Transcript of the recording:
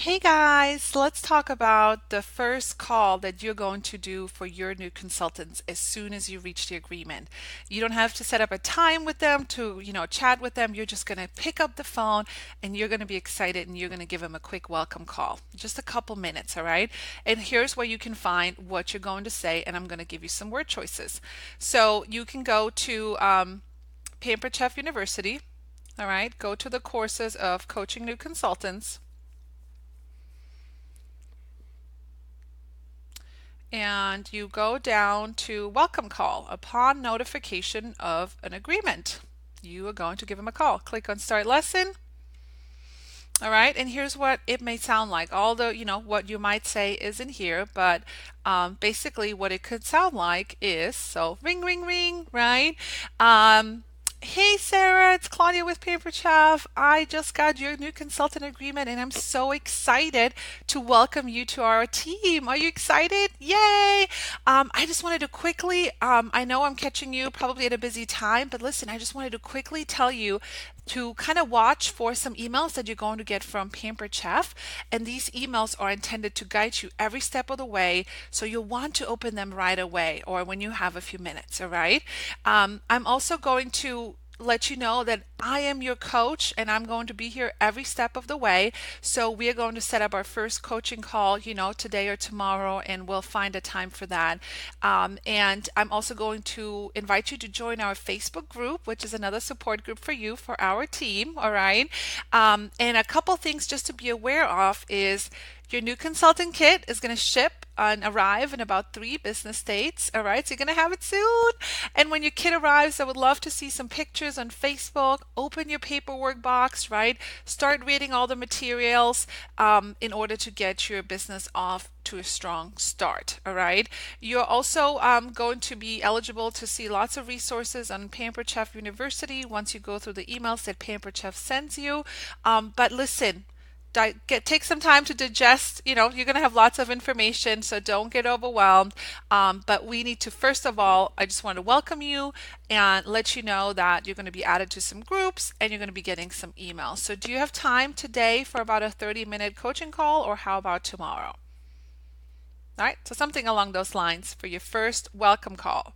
Hey guys, let's talk about the first call that you're going to do for your new consultants as soon as you reach the agreement. You don't have to set up a time with them to, chat with them. You're just going to pick up the phone and you're going to be excited and you're going to give them a quick welcome call. Just a couple minutes, all right? And here's where you can find what you're going to say, and I'm going to give you some word choices. So you can go to Pampered Chef University, all right? Go to the courses of coaching new consultants. And you go down to welcome call upon notification of an agreement. You are going to give them a call. Click on start lesson. All right, and here's what it may sound like. Although, what you might say isn't here, but basically what it could sound like is so ring, ring, ring, right? Hey Sarah, it's Claudia with Paper Chef. I just got your new consultant agreement and I'm so excited to welcome you to our team. Are you excited? Yay! I just wanted to quickly, I know I'm catching you probably at a busy time, but listen, I just wanted to quickly tell you to kind of watch for some emails that you're going to get from Pampered Chef. And these emails are intended to guide you every step of the way. So you'll want to open them right away or when you have a few minutes. All right. I'm also going to let you know that I am your coach and I'm going to be here every step of the way. So we are going to set up our first coaching call, today or tomorrow, and we'll find a time for that. And I'm also going to invite you to join our Facebook group, which is another support group for you for our team. All right. And a couple things just to be aware of is your new consultant kit is going to ship and arrive in about 3 business days. All right, so you're going to have it soon. And when your kit arrives, I would love to see some pictures on Facebook. Open your paperwork box, right? Start reading all the materials in order to get your business off to a strong start. All right. You're also going to be eligible to see lots of resources on Pampered Chef University once you go through the emails that Pampered Chef sends you. But listen, take some time to digest. You're going to have lots of information, so don't get overwhelmed. But we need to, first of all, I just want to welcome you and let you know that you're going to be added to some groups and you're going to be getting some emails. So do you have time today for about a 30-minute coaching call, or how about tomorrow? All right, so something along those lines for your first welcome call.